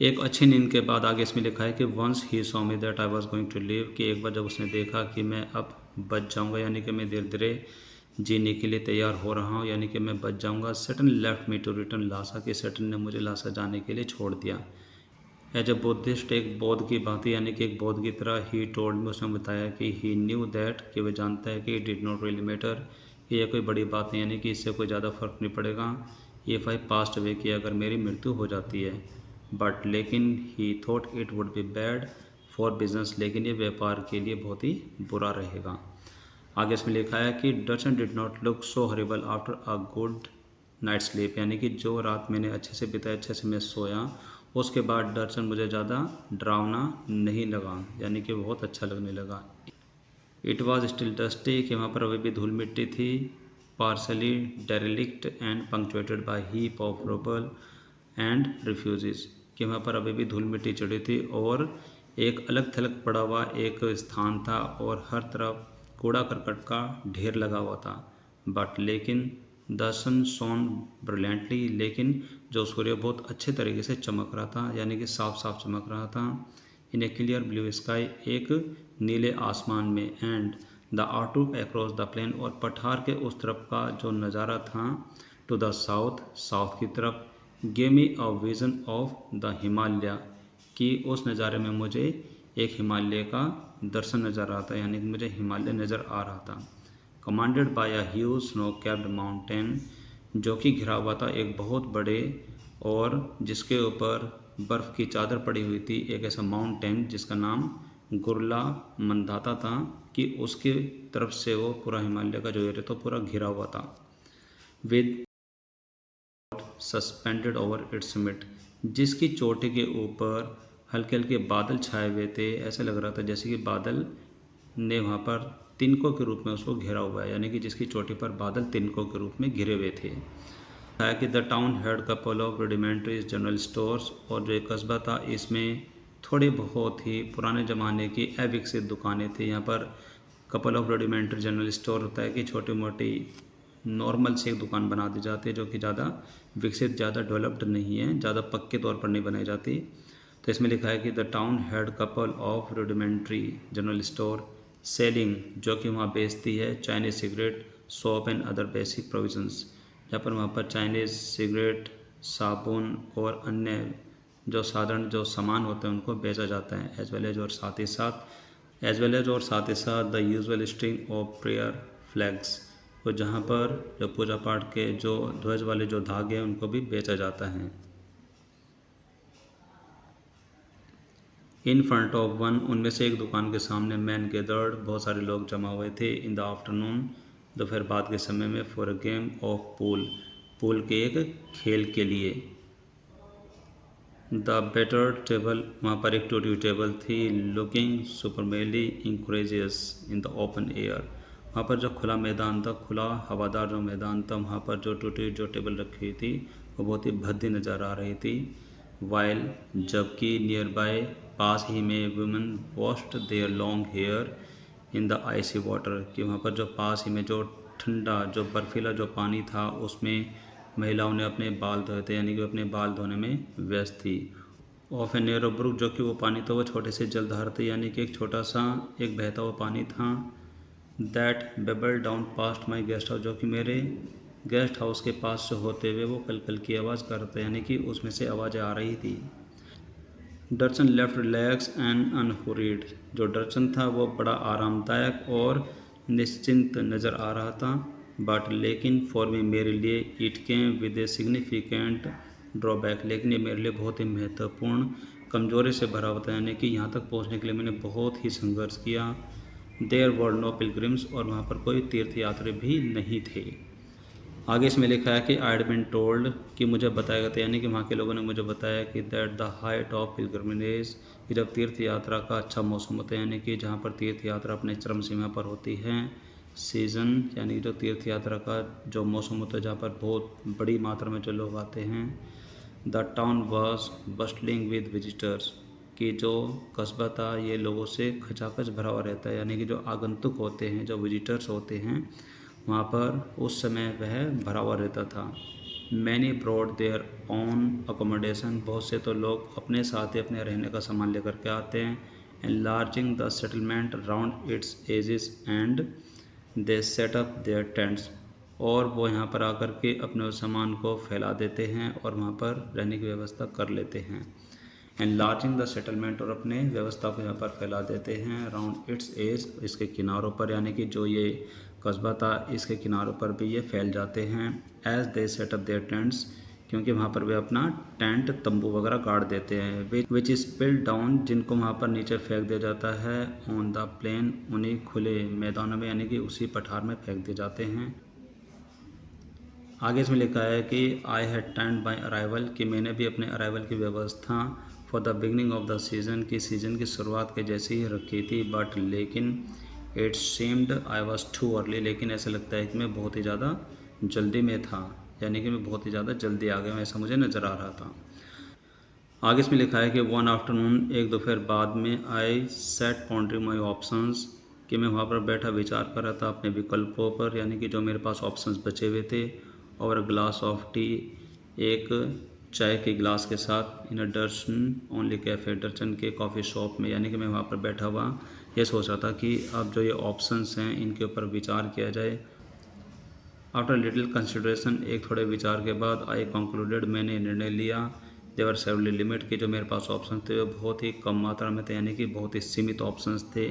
एक अच्छी नींद के बाद आगे इसमें लिखा है कि once he saw me that I was going to live, कि एक बार जब उसने देखा कि मैं अब बच जाऊंगा, यानी कि मैं धीरे धीरे जीने के लिए तैयार हो रहा हूँ, यानी कि मैं बच जाऊंगा। Saturn left me to return Lhasa, कि सैटर्न ने मुझे लासा जाने के लिए छोड़ दिया। एज ए बुद्धिस्ट, एक बौद्ध की भांति, यानी कि एक बौद्ध की तरह, ही टोल्ड में उसने बताया कि ही न्यू दैट, कि वह जानता है कि it did not really matter, कि यह कोई बड़ी बात नहीं, यानी कि इससे कोई ज़्यादा फर्क नहीं पड़ेगा इफ़ आई पास्ट अवे, कि अगर मेरी मृत्यु हो जाती है। बट लेकिन ही thought it would be bad for business, लेकिन ये व्यापार के लिए बहुत ही बुरा रहेगा। आगे इसमें लिखा है कि Darchen did not look so horrible after a good night sleep, यानी कि जो रात मैंने अच्छे से बिताई, अच्छे से मैं सोया, उसके बाद डचन मुझे ज़्यादा डरावना नहीं लगा, यानी कि बहुत अच्छा लगने लगा। इट वॉज स्टिल डस्टी, कि वहाँ पर अभी भी धूल मिट्टी थी, partially derelict and punctuated by heap of rubble and refuges, कि वहाँ पर अभी भी धूल मिट्टी चढ़ी थी और एक अलग थलग पड़ा हुआ एक स्थान था और हर तरफ कूड़ा करकट का ढेर लगा हुआ था। बट लेकिन द सन शोन ब्रिलियंटली, लेकिन जो सूर्य बहुत अच्छे तरीके से चमक रहा था, यानी कि साफ साफ चमक रहा था। In a clear blue sky, एक नीले आसमान में। And the outlook across the plain, और पठार के उस तरफ का जो नज़ारा था, टू द साउथ, साउथ की तरफ, gave me a vision of the Himalaya, कि उस नज़ारे में मुझे एक हिमालय का दर्शन नज़र आता था, यानी कि मुझे हिमालय नज़र आ रहा था। Commanded by a huge snow capped mountain, जो कि घिरा हुआ था एक बहुत बड़े और जिसके ऊपर बर्फ़ की चादर पड़ी हुई थी, एक ऐसा माउंटेन जिसका नाम गुरला मंदाता था, कि उसके तरफ से वो पूरा हिमालय का जो एरिया था पूरा घिरा हुआ था। With suspended over it's mid, जिसकी चोटी के ऊपर हल्के हल्के बादल छाए हुए थे, ऐसा लग रहा था जैसे कि बादल ने वहाँ पर तिनकों के रूप में उसको घेरा हुआ है, यानी कि जिसकी चोटी पर बादल तिनकों के रूप में घिरे हुए थे। है कि the town had couple of rudimentaries general stores, और जो एक कस्बा था इसमें थोड़े बहुत ही पुराने ज़माने की अविकसित दुकानें थी। यहाँ पर couple of rudimentary general store होता है कि छोटी मोटी नॉर्मल से एक दुकान बना दी जाती है, जो कि ज़्यादा विकसित, ज़्यादा डेवलप्ड नहीं है, ज़्यादा पक्के तौर पर नहीं बनाई जाती। तो इसमें लिखा है कि the town had couple of rudimentary general store selling, जो कि वहाँ बेचती है Chinese cigarette, soap and other basic provisions, जहाँ पर वहाँ पर चाइनीज़ सिगरेट, साबुन और अन्य जो साधारण जो सामान होते हैं उनको बेचा जाता है। एज वेल एज और साथ ही साथ the usual string of prayer flags, तो जहाँ पर जो पूजा पाठ के जो ध्वज वाले जो धागे हैं उनको भी बेचा जाता है। इन फ्रंट ऑफ वन, उनमें से एक दुकान के सामने, मैन गैदर्ड, बहुत सारे लोग जमा हुए थे। इन द आफ्टरनून, दोपहर बाद के समय में, for a game of pool, pool के एक खेल के लिए। द बेटर टेबल, वहाँ पर एक टूटी हुई टेबल थी, looking supremely incongruous in the open air, वहाँ पर जो खुला मैदान था, खुला हवादार जो मैदान था, वहाँ पर जो टूटी जो टेबल रखी हुई थी वो बहुत ही भद्दी नज़र आ रही थी। वाइल, जबकि नियर बाय, पास ही में, women washed their long hair in the icy water, कि वहाँ पर जो पास ही में जो ठंडा जो बर्फीला जो पानी था उसमें महिलाओं ने अपने बाल धोए थे, यानी कि अपने बाल धोने में व्यस्त थी। ऑफ ए नेरो ब्रुक, जो कि वो पानी था वो छोटे से जलधार थे, यानी कि एक छोटा सा एक बहता हुआ पानी था। That babble down past my guest house, जो कि मेरे गेस्ट हाउस के पास से होते हुए वो कल कल की आवाज़ कर रहा था, यानी कि उसमें से आवाज़ें आ रही थी। डरसन लेफ्ट रिलैक्स एंड अनहुरीड, जो डरसन था वो बड़ा आरामदायक और निश्चिंत नज़र आ रहा था। बट लेकिन फॉर मी, मेरे लिए, it came with a significant drawback, लेकिन ये मेरे लिए बहुत ही महत्वपूर्ण कमजोरी से भरा हुआ था, यानी कि यहाँ तक पहुँचने के लिए मैंने बहुत ही संघर्ष किया। देयर वर नो पिलग्रिम्स, और वहाँ पर कोई तीर्थयात्री भी नहीं थे। आगे इसमें लिखा है कि आई हैड बीन टोल्ड, कि मुझे बताया गया था, यानी कि वहाँ के लोगों ने मुझे बताया कि that the height of pilgrimage, कि जब तीर्थ यात्रा का अच्छा मौसम होता है, यानी कि जहाँ पर तीर्थ यात्रा अपने चरम सीमा पर होती है, सीज़न, यानी जो तीर्थ यात्रा का जो मौसम होता है जहाँ पर बहुत बड़ी मात्रा में जो लोग आते हैं, the town was bustling with visitors, कि जो कस्बा था ये लोगों से खचाखच भरा हुआ रहता है, यानी कि जो आगंतुक होते हैं, जो विजिटर्स होते हैं, वहाँ पर उस समय वह भरा हुआ रहता था। Many brought their own accommodation, बहुत से तो लोग अपने साथ ही अपने रहने का सामान लेकर के आते हैं। Enlarging the settlement around its edges and they set up their tents, और वो यहाँ पर आकर के अपने उस सामान को फैला देते हैं और वहाँ पर रहने की व्यवस्था कर लेते हैं। एनलार्जिंग द सेटलमेंट, और अपने व्यवस्था को यहाँ पर फैला देते हैं। अराउंड इट्स एज, इसके किनारों पर, यानी कि जो ये कस्बा था इसके किनारों पर भी ये फैल जाते हैं। As they set up their tents, क्योंकि वहाँ पर वे अपना टेंट तंबू वगैरह गाड़ देते हैं। विच इज स्पिल्ड डाउन, जिनको वहाँ पर नीचे फेंक दिया जाता है। ऑन द प्लेन, उन्हीं खुले मैदानों में, यानी कि उसी पठार में फेंक दिए जाते हैं। आगे इसमें लिखा है कि I had timed my arrival, कि मैंने भी अपने अराइवल की व्यवस्था for the beginning of the season, की सीज़न की शुरुआत के जैसी ही रखी थी। बट लेकिन it seemed I was too early, लेकिन ऐसा लगता है कि मैं बहुत ही ज़्यादा जल्दी में था, यानी कि मैं बहुत ही ज़्यादा जल्दी आ गया, ऐसा मुझे नज़र आ रहा था। आगे इसमें लिखा है कि वन आफ्टरनून, एक दोपहर बाद में, आई सेट पॉन्डरिंग माई ऑप्शंस, कि मैं वहाँ पर बैठा विचार कर रहा था अपने विकल्पों पर, यानी कि जो मेरे पास ऑप्शंस बचे हुए थे। और ग्लास ऑफ टी, एक चाय के गिलास के साथ, इन अ डर्सन ओनली कैफ़े, डर्सन के कॉफ़ी शॉप में, यानी कि मैं वहाँ पर बैठा हुआ ये सोच रहा था कि अब जो ये ऑप्शंस हैं इनके ऊपर विचार किया जाए। आफ्टर लिटिल कंसिडरेशन, एक थोड़े विचार के बाद, आई कंक्लूडेड, मैंने निर्णय लिया। देवर सेवरली लिमिट, के जो मेरे पास ऑप्शन थे वो बहुत ही कम मात्रा में थे, यानी कि बहुत ही सीमित ऑप्शंस थे।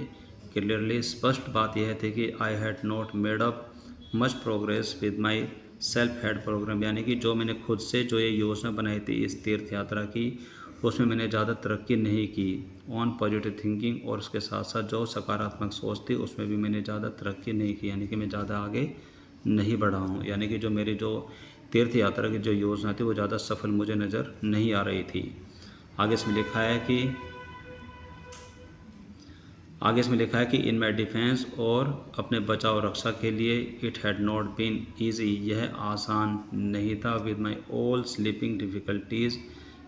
क्लियरली, स्पष्ट बात यह थी कि I had not made up much progress with my self head program, यानी कि जो मैंने खुद से जो ये योजना बनाई थी इस तीर्थ यात्रा की, उसमें मैंने ज़्यादा तरक्की नहीं की। ऑन पॉजिटिव थिंकिंग, और उसके साथ साथ जो सकारात्मक सोच थी उसमें भी मैंने ज़्यादा तरक्की नहीं की, यानी कि मैं ज़्यादा आगे नहीं बढ़ा हूँ, यानी कि जो मेरी जो तीर्थ यात्रा की जो योजना थी वो ज़्यादा सफल मुझे नज़र नहीं आ रही थी। आगे इसमें लिखा है कि इन माई डिफेंस, और अपने बचाव रक्षा के लिए, it had not been easy, यह आसान नहीं था। With my all sleeping difficulties,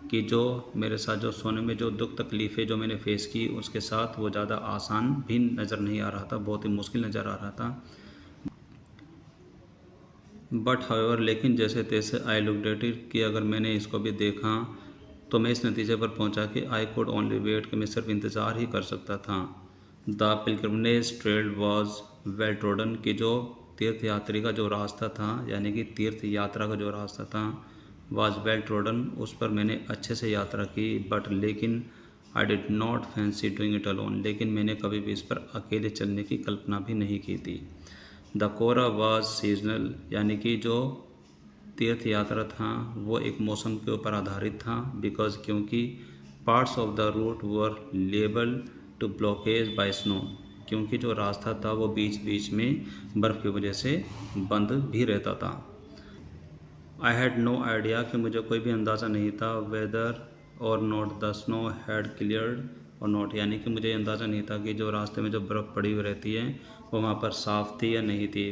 कि जो मेरे साथ जो सोने में जो दुख तकलीफ़ें जो मैंने फेस की उसके साथ वो ज़्यादा आसान भी नज़र नहीं आ रहा था, बहुत ही मुश्किल नज़र आ रहा था। बट हाउएवर, लेकिन जैसे तैसे, आई लुक्ड एट इट, कि अगर मैंने इसको भी देखा तो मैं इस नतीजे पर पहुंचा कि आई कुड ओनली वेट, कि मैं सिर्फ इंतज़ार ही कर सकता था। The pilgrimage trail was well trodden, कि जो तीर्थ यात्री का जो रास्ता था, यानी कि तीर्थ यात्रा का जो रास्ता था, वाज वेल ट्रोडन, उस पर मैंने अच्छे से यात्रा की। बट लेकिन I did not fancy doing it alone, लेकिन मैंने कभी भी इस पर अकेले चलने की कल्पना भी नहीं की थी। द कोरा वाज सीजनल, यानी कि जो तीर्थ यात्रा था वो एक मौसम के ऊपर आधारित था। बिकॉज, क्योंकि parts of the route were liable to blockage by snow, क्योंकि जो रास्ता था वो बीच बीच में बर्फ़ की वजह से बंद भी रहता था। आई हैड नो आइडिया, कि मुझे कोई भी अंदाज़ा नहीं था, वेदर और not the snow had cleared और नॉट, यानी कि मुझे अंदाज़ा नहीं था कि जो रास्ते में जो बर्फ़ पड़ी हुई रहती है वो वहाँ पर साफ़ थी या नहीं थी।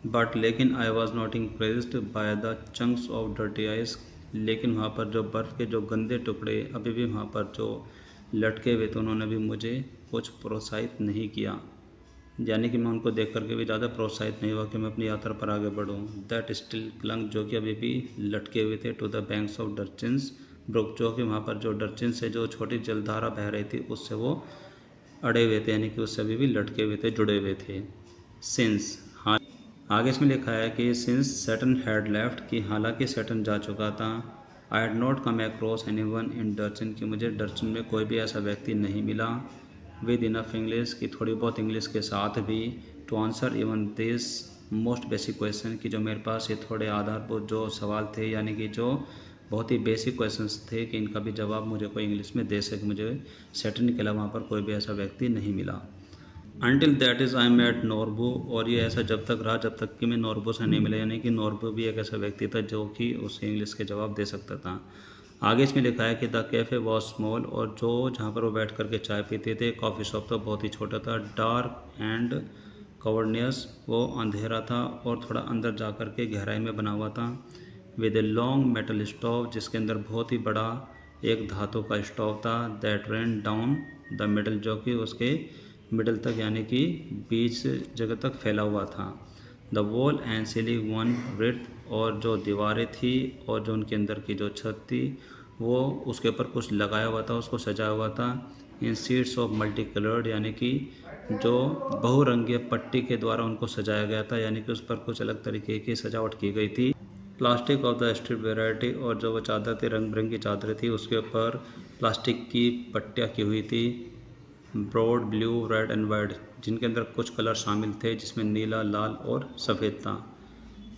बट लेकिन I was not impressed by the chunks of dirty ice, लेकिन वहाँ पर जो बर्फ़ के जो गंदे टुकड़े अभी भी वहाँ पर जो लटके हुए थे उन्होंने भी मुझे कुछ प्रोत्साहित नहीं किया, यानी कि मैं उनको देख करके भी ज़्यादा प्रोत्साहित नहीं हुआ कि मैं अपनी यात्रा पर आगे बढ़ूँ। दैट स्टिल क्लंग, जो कि अभी भी लटके हुए थे, to the banks of Darchen's brook, जो कि वहाँ पर जो डर्चिन से जो छोटी जलधारा बह रही थी उससे वो अड़े हुए थे, यानी कि उससे अभी भी लटके हुए थे, जुड़े हुए थे। सिंस, हाँ, आगे इसमें लिखा है कि सिंस सैटर्न हैड लेफ्ट, कि हालांकि सैटर्न जा चुका था। I had not come across anyone in Darchen, कि मुझे डर्चिन में कोई भी ऐसा व्यक्ति नहीं मिला। विद इनफ इंग्लिश, की थोड़ी बहुत इंग्लिश के साथ भी, to answer even this most basic question, कि जो मेरे पास ये थोड़े आधारभूत जो सवाल थे, यानी कि जो बहुत ही बेसिक क्वेश्चंस थे कि इनका भी जवाब मुझे कोई इंग्लिश में दे सके। मुझे सैटर्न के अलावा वहाँ पर कोई भी ऐसा व्यक्ति नहीं मिला। Until that is I am at Norbu, और ये ऐसा जब तक रहा जब तक कि मैं नॉर्बू से नहीं मिला, यानी कि नॉर्बू भी एक ऐसा व्यक्ति था जो कि उसे इंग्लिश के जवाब दे सकता था। आगे इसमें लिखा है कि द कैफ़े वॉज स्मॉल, और जो जहाँ पर वो बैठ करके चाय पीते थे, कॉफ़ी शॉप तो बहुत ही छोटा था। डार्क एंड कवर्नियस, वो अंधेरा था और थोड़ा अंदर जा कर के गहराई में बना हुआ था। With a long metal stove, जिसके अंदर बहुत ही बड़ा एक धातु का स्टोव था। That rain down the middle, जो कि उसके मिडल तक, यानी कि बीच जगह तक फैला हुआ था। The wall and ceiling one with, और जो दीवारें थी और जो उनके अंदर की जो छत थी वो उसके ऊपर कुछ लगाया हुआ था, उसको सजाया हुआ था इन सीट्स ऑफ मल्टी कलर्ड, यानी कि जो बहुरंगीय पट्टी के द्वारा उनको सजाया गया था, यानी कि उस पर कुछ अलग तरीके की सजावट की गई थी। Plastic of the street variety, और जो वो चादर थी रंग बिरंगी चादरें थी उसके ऊपर प्लास्टिक की पट्टियाँ की हुई थी, broad blue red and white, जिनके अंदर कुछ कलर शामिल थे जिसमें नीला लाल और सफ़ेद था।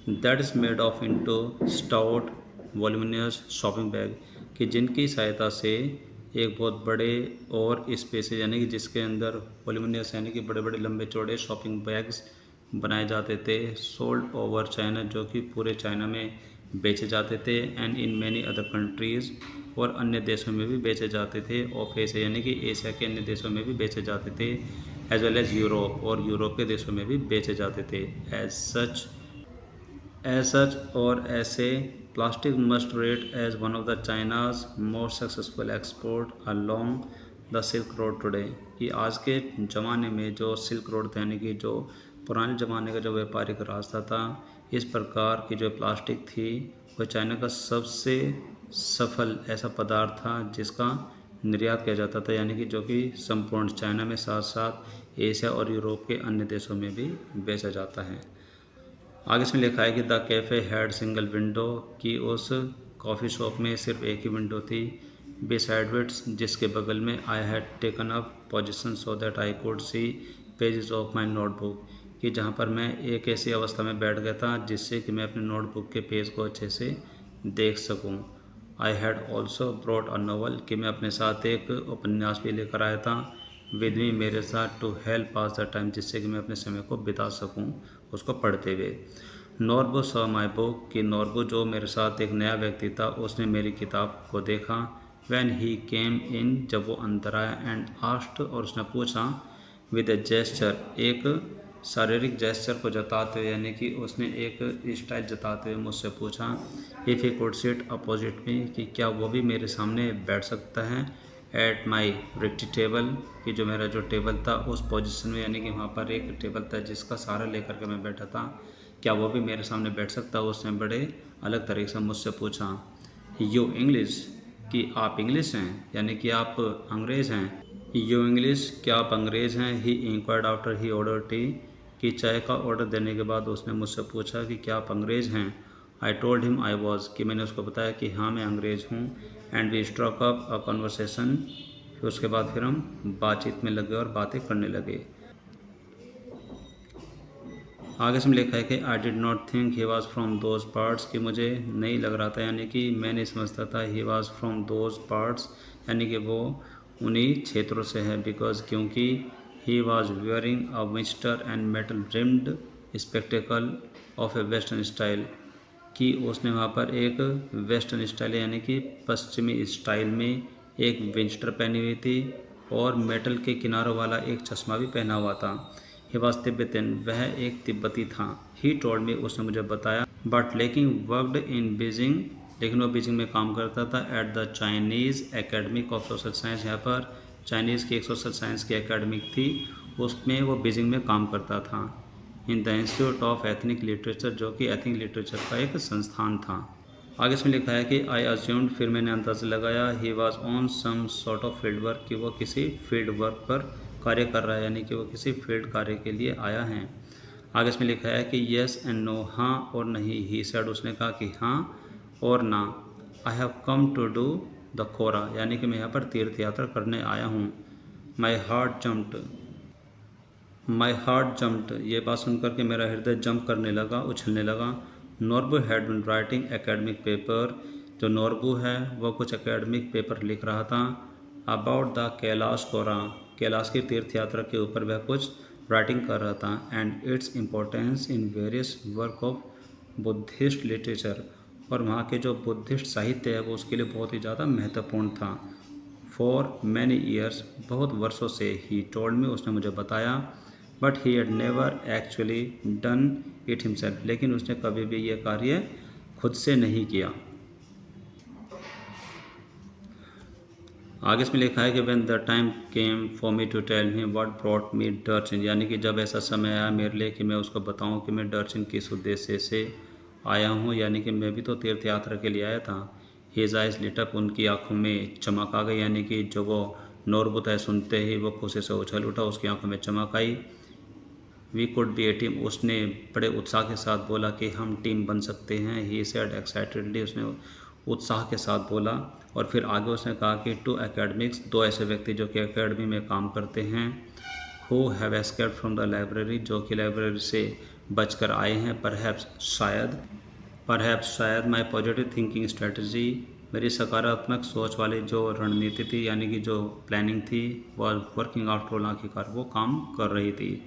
That is made of into stout voluminous shopping bag, कि जिनकी सहायता से एक बहुत बड़े और स्पेसेज, यानी कि जिसके अंदर वॉल्यूमिनस यानी कि बड़े बड़े लंबे चौड़े शॉपिंग बैग्स बनाए जाते थे, सोल्ड ओवर चाइना, जो कि पूरे चाइना में बेचे जाते थे, and in many other countries, और अन्य देशों में भी बेचे जाते थे, ऑफ एशिया यानी कि एशिया के अन्य देशों में भी बेचे जाते थे, एज वेल एज यूरोप, और यूरोप के देशों में भी बेचे जाते थे। एज सच और ऐसे plastic must rate as one of the China's most successful export along the silk road today, कि आज के ज़माने में जो सिल्क रोड था, यानी कि जो पुराने ज़माने का जो व्यापारिक रास्ता था, इस प्रकार की जो प्लास्टिक थी वह चाइना का सबसे सफल ऐसा पदार्थ था जिसका निर्यात किया जाता था, यानी कि जो कि संपूर्ण चाइना में साथ साथ एशिया और यूरोप के अन्य देशों में भी बेचा जाता है। आगे इसमें लिखा है कि the cafe had single window, कि उस कॉफ़ी शॉप में सिर्फ एक ही विंडो थी, बिसाइड विट्स, जिसके बगल में I had taken up position so that I could see pages of my notebook, कि जहाँ पर मैं एक ऐसी अवस्था में बैठ गया था जिससे कि मैं अपने नोटबुक के पेज को अच्छे से देख सकूँ। I had also brought a novel, कि मैं अपने साथ एक उपन्यास भी लेकर आया था, विद मी, मेरे साथ, to help pass the time, जिससे कि मैं अपने समय को बिता सकूं उसको पढ़ते हुए। नॉर्बो सॉ माई बुक, कि नॉर्बो जो मेरे साथ एक नया व्यक्ति था उसने मेरी किताब को देखा। व्हेन ही केम इन, जब वो अंदर आया, एंड आस्क्ड, और उसने पूछा, विद ए जेस्चर, एक शारीरिक जेस्चर को जताते हुए, यानी कि उसने एक स्टाइल जताते हुए मुझसे पूछा, if he could sit opposite me, कि क्या वो भी मेरे सामने बैठ सकता है, एट माई रिक्टी टेबल, कि जो मेरा जो टेबल था उस पोजीशन में, यानी कि वहाँ पर एक टेबल था जिसका सहारा लेकर के मैं बैठा था, क्या वो भी मेरे सामने बैठ सकता है। उसने बड़े अलग तरीके से मुझसे पूछा, यू इंग्लिश, कि आप इंग्लिश हैं, यानी कि आप अंग्रेज़ हैं। यू इंग्लिश, क्या आप अंग्रेज़ हैं। He inquired after he order tea, कि चाय का ऑर्डर देने के बाद उसने मुझसे पूछा कि क्या आप अंग्रेज़ हैं। I told him I was, कि मैंने उसको बताया कि हाँ मैं अंग्रेज़ हूँ। And we struck up a conversation, फिर उसके बाद फिर हम बातचीत में लगे और बातें करने लगे। आगे इसमें लिखा है कि I did not think he was from those parts, कि मुझे नहीं लग रहा था, यानी कि मैं नहीं समझता था he was from those parts, यानी कि वो उन्हीं क्षेत्रों से है, बिकॉज, क्योंकि he was wearing a windcheater and metal rimmed spectacle of a western style, कि उसने वहाँ पर एक वेस्टर्न स्टाइल यानी कि पश्चिमी स्टाइल में एक विंस्टर पहनी हुई थी और मेटल के किनारों वाला एक चश्मा भी पहना हुआ था। ही वॉज तिब्बतन, वह एक तिब्बती था। ही टोल्ड मी, उसने मुझे बताया, बट लेकिन वर्कड इन बीजिंग, लेकिन वो बीजिंग में काम करता था, at the Chinese academic of social science, यहाँ पर चाइनीज़ की एक सोशल साइंस की एकेडमिक थी, उसमें वो बीजिंग में काम करता था। In the institute of ethnic literature, जो कि एथनिक लिटरेचर का एक संस्थान था। आगे इसमें लिखा है कि आई अज्यूम्ड, फिर मैंने अंदाज़ा लगाया, he was on some sort of field work, कि वो किसी फील्ड वर्क पर कार्य कर रहा है, यानी कि वो किसी फील्ड कार्य के लिए आया है। आगे इसमें लिखा है कि येस एंड नो, हाँ और नहीं। ही सेड, उसने कहा कि हाँ और ना। I have come to do the kora, यानी कि मैं यहाँ पर तीर्थ यात्रा करने आया हूँ। माई हार्ट जम्प्ड, ये बात सुनकर के मेरा हृदय जंप करने लगा, उछलने लगा। Norbu had been writing academic paper, जो नॉर्बू है वह कुछ एकेडमिक पेपर लिख रहा था, अबाउट द कैलाश कोरा, कैलाश की तीर्थ यात्रा के ऊपर वह कुछ राइटिंग कर रहा था, and its importance in various work of Buddhist literature, और वहाँ के जो बुद्धिस्ट साहित्य है वो उसके लिए बहुत ही ज़्यादा महत्वपूर्ण था। फॉर मैनी ईयर्स, बहुत वर्षों से, ही टोल्ड मी, उसने मुझे बताया, but he had never actually done it himself, लेकिन उसने कभी भी यह कार्य खुद से नहीं किया। आगे इसमें लिखा है कि when the time came for me to tell him what brought me Darchen, यानी कि जब ऐसा समय आया मेरे लिए कि मैं उसको बताऊं कि मैं डर्चिन किस उद्देश्य से आया हूं, यानी कि मैं भी तो तीर्थ यात्रा के लिए आया था। हिज आइज लिट अप, उनकी आंखों में चमक आ गई, यानी कि जो वो नोरबुताई सुनते ही वो खुशी से उछल उठा, उसकी आंखों में चमक आई। We could be a team, उसने बड़े उत्साह के साथ बोला कि हम टीम बन सकते हैं। ही सेड एक्साइटेडली, उसने उत्साह के साथ बोला। और फिर आगे उसने कहा कि टू एकेडमिक्स, दो ऐसे व्यक्ति जो कि एकेडमी में काम करते हैं, who have escaped from the library, जो कि लाइब्रेरी से बचकर आए हैं, परहैप्स शायद माई पॉजिटिव थिंकिंग स्ट्रेटजी, मेरी सकारात्मक सोच वाली जो रणनीति थी, यानी कि जो प्लानिंग थी, वह वर्किंग आफ्टर, आखिरकार वो काम कर रही थी।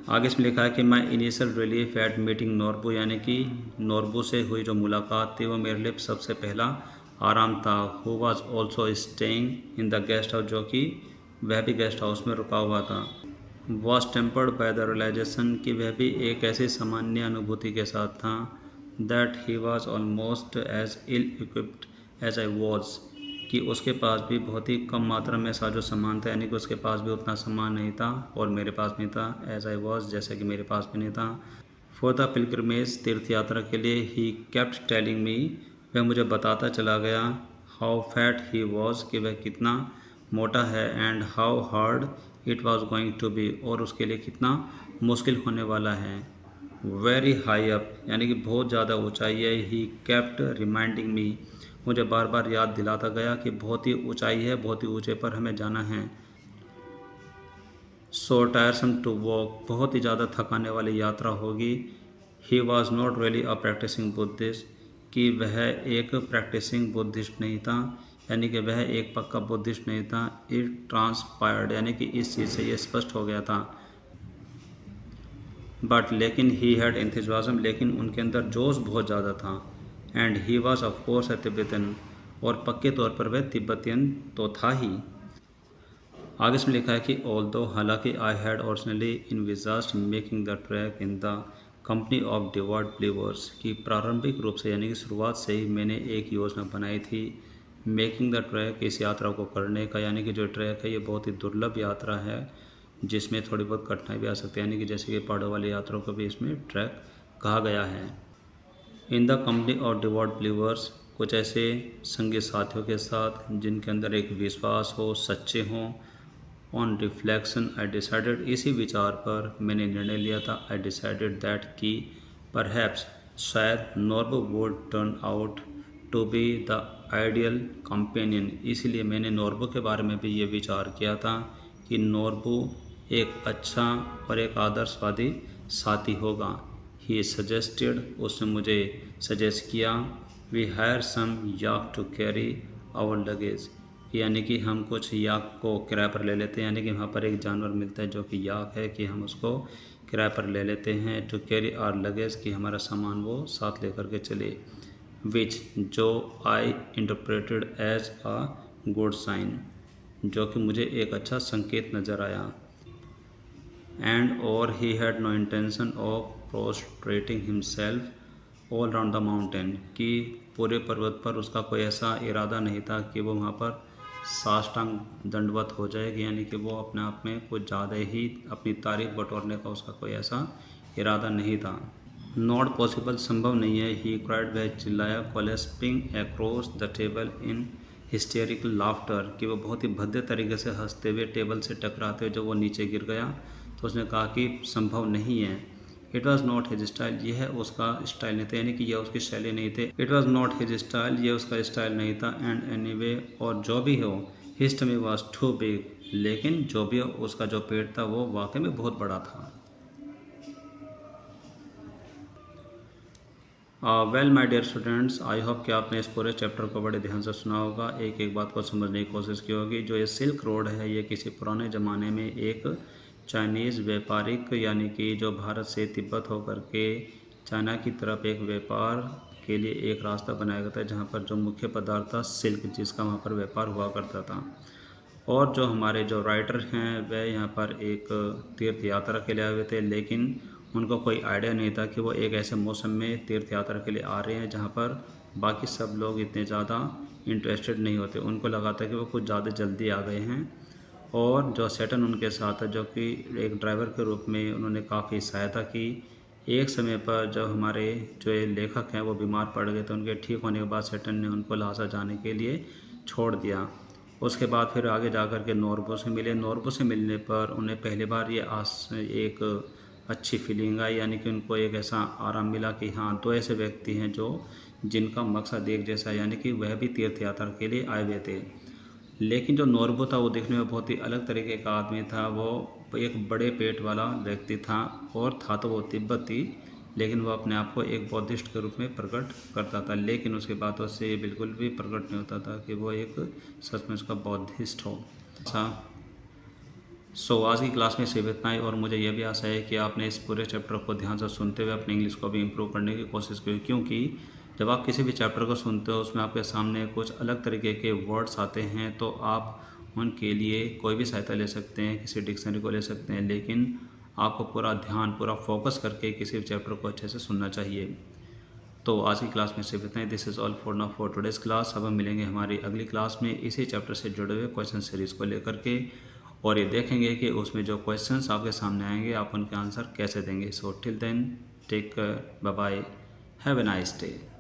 आगे इसमें लिखा है कि my initial relief eight meeting Norbu, यानी कि नोरबू से हुई जो मुलाकात थी वो मेरे लिए सबसे पहला आराम था। Who was also staying in the guest house, जो कि वह भी गेस्ट हाउस में रुका हुआ था। Was tempered by the realisation, कि वह भी एक ऐसी सामान्य अनुभूति के साथ था, that he was almost as ill equipped as I was, कि उसके पास भी बहुत ही कम मात्रा में साजो सामान था, यानी कि उसके पास भी उतना सामान नहीं था और मेरे पास नहीं था। एज आई वॉज, जैसे कि मेरे पास भी नहीं था। फॉर द पिलग्रिमेज, तीर्थ यात्रा के लिए, ही केप्ट टेलिंग मी, वह मुझे बताता चला गया, हाउ फैट ही वॉज, कि वह कितना मोटा है, and how hard it was going to be, और उसके लिए कितना मुश्किल होने वाला है। वेरी हाई अप, यानी कि बहुत ज़्यादा ऊंचाई है। ही केप्ट रिमाइंडिंग मी, मुझे बार बार याद दिलाता गया कि बहुत ही ऊंचाई है, बहुत ही ऊंचे पर हमें जाना है। सो टायरसम टू वॉक, बहुत ही ज़्यादा थकाने वाली यात्रा होगी। He was not really a practising Buddhist, कि वह एक प्रैक्टिसिंग बुद्धिस्ट नहीं था, यानी कि वह एक पक्का बुद्धिस्ट नहीं था। इट ट्रांसपायर्ड, यानी कि इस चीज़ से ये स्पष्ट हो गया था। बट लेकिन ही हैड एंथुसियाज्म, लेकिन उनके अंदर जोश बहुत ज़्यादा था। And he was of course A Tibetan, और पक्के तौर पर वह तिब्बतियन तो था ही। आगे इसमें लिखा है कि ऑल्दो, हालांकि I had originally envisaged making the trek in the company of डिवॉर्ड बिलीवर्स, की प्रारंभिक रूप से, यानी कि शुरुआत से ही मैंने एक योजना बनाई थी मेकिंग द ट्रैक, इस यात्रा को करने का, यानी कि जो ट्रैक है ये बहुत ही दुर्लभ यात्रा है जिसमें थोड़ी बहुत कठिनाई भी आ सकती है, यानी कि जैसे कि पहाड़ों वाली यात्रा को भी इसमें ट्रैक कहा गया है। इन द कंपनी ऑफ डिवॉर्ड बिलीवर्स, कुछ ऐसे संगी साथियों के साथ जिनके अंदर एक विश्वास हो, सच्चे हों। ऑन रिफ्लेक्शन आई डिसाइडेड, इसी विचार पर मैंने निर्णय लिया था, आई डिसाइडेड दैट, कि परहैप्स, शायद Norbu would turn out to be the ideal companion, इसीलिए मैंने नॉर्बू के बारे में भी ये विचार किया था कि नॉर्बू एक अच्छा और एक आदर्शवादी साथी होगा। ही सजेस्टेड, उसने मुझे सजेस्ट किया, we hire some yak to carry our luggage, यानी कि हम कुछ याक को किराए पर ले लेते हैं, यानी कि वहाँ पर एक जानवर मिलता है जो कि याक है, कि हम उसको किराए पर ले लेते हैं। टू कैरी आवर लगेज, कि हमारा सामान वो साथ लेकर के चले। विच, जो I interpreted as a good sign, जो कि मुझे एक अच्छा संकेत नज़र आया। एंड और he had no intention of prostrating himself all round the mountain, कि पूरे पर्वत पर उसका कोई ऐसा इरादा नहीं था कि वो वहाँ पर साष्टांग दंडवत हो जाएगी, यानी कि वो अपने आप में कुछ ज़्यादा ही अपनी तारीफ बटोरने का उसका कोई ऐसा इरादा नहीं था। नॉट पॉसिबल, संभव नहीं है। ही क्राइड, वह चिल्लाया, collapsing across the table in hysterical laughter, कि वो बहुत ही भद्दे तरीके से हंसते हुए टेबल से टकराते हुए जब वो नीचे गिर गया तो उसने कहा कि संभव नहीं है। It was not his style, यह उसका स्टाइल नहीं था, यानी कि यह उसकी शैली नहीं थी। It was not his style, यह उसका स्टाइल नहीं था। एंड एनीवे, और जो भी हो, his tummy was too big, लेकिन जो भी हो, उसका जो पेट था वो वाकई में बहुत बड़ा था। Well my dear students, I hope कि आपने इस पूरे चैप्टर को बड़े ध्यान से सुना होगा, एक एक बात को समझने की कोशिश की होगी। जो ये सिल्क रोड है, ये किसी पुराने ज़माने में एक चाइनीज़ व्यापारिक, यानी कि जो भारत से तिब्बत होकर के चाइना की तरफ एक व्यापार के लिए एक रास्ता बनाया गया था, जहाँ पर जो मुख्य पदार्थ था सिल्क, जिसका वहाँ पर व्यापार हुआ करता था। और जो हमारे जो राइटर हैं वह यहाँ पर एक तीर्थ यात्रा के लिए आए हुए थे, लेकिन उनको कोई आइडिया नहीं था कि वो एक ऐसे मौसम में तीर्थ यात्रा के लिए आ रहे हैं जहाँ पर बाकी सब लोग इतने ज़्यादा इंटरेस्टेड नहीं होते, उनको लगा था कि वो कुछ ज़्यादा जल्दी आ गए हैं। और जो सैटर्न उनके साथ है, जो कि एक ड्राइवर के रूप में उन्होंने काफ़ी सहायता की। एक समय पर जब हमारे जो ये लेखक हैं वो बीमार पड़ गए तो उनके ठीक होने के बाद सैटर्न ने उनको लासा जाने के लिए छोड़ दिया। उसके बाद फिर आगे जा कर के नॉर्बो से मिले। नॉर्बो से मिलने पर उन्हें पहली बार ये एक अच्छी फीलिंग आई, यानी कि उनको एक ऐसा आराम मिला कि हाँ, दो ऐसे व्यक्ति हैं जो जिनका मकसद एक जैसा है, यानी कि वह भी तीर्थ यात्रा के लिए आए हुए थे। लेकिन जो नॉर्बो था वो दिखने में बहुत ही अलग तरीके का आदमी था। वो एक बड़े पेट वाला व्यक्ति था और था तो वो तिब्बती, लेकिन वो अपने आप को एक बौद्धिस्ट के रूप में प्रकट करता था। लेकिन उसकी बातों से ये बिल्कुल भी प्रकट नहीं होता था कि वो एक सचमुच का बौद्धिस्ट हो। आज की क्लास में सिर्फ इतना ही, और मुझे यह भी आशा है कि आपने इस पूरे चैप्टर को ध्यान से सुनते हुए अपनी इंग्लिश को भी इम्प्रूव करने की कोशिश की, क्योंकि जब आप किसी भी चैप्टर को सुनते हो उसमें आपके सामने कुछ अलग तरीके के वर्ड्स आते हैं, तो आप उनके लिए कोई भी सहायता ले सकते हैं, किसी डिक्शनरी को ले सकते हैं, लेकिन आपको पूरा ध्यान, पूरा फोकस करके किसी भी चैप्टर को अच्छे से सुनना चाहिए। तो आज की क्लास में सिर्फ इतना ही। This is all for now for today's class. अब हम मिलेंगे हमारी अगली क्लास में इसी चैप्टर से जुड़े हुए क्वेश्चन सीरीज़ को लेकर के, और ये देखेंगे कि उसमें जो क्वेश्चंस आपके सामने आएंगे आप उनके आंसर कैसे देंगे। So till then, take care, bye bye, have a nice day.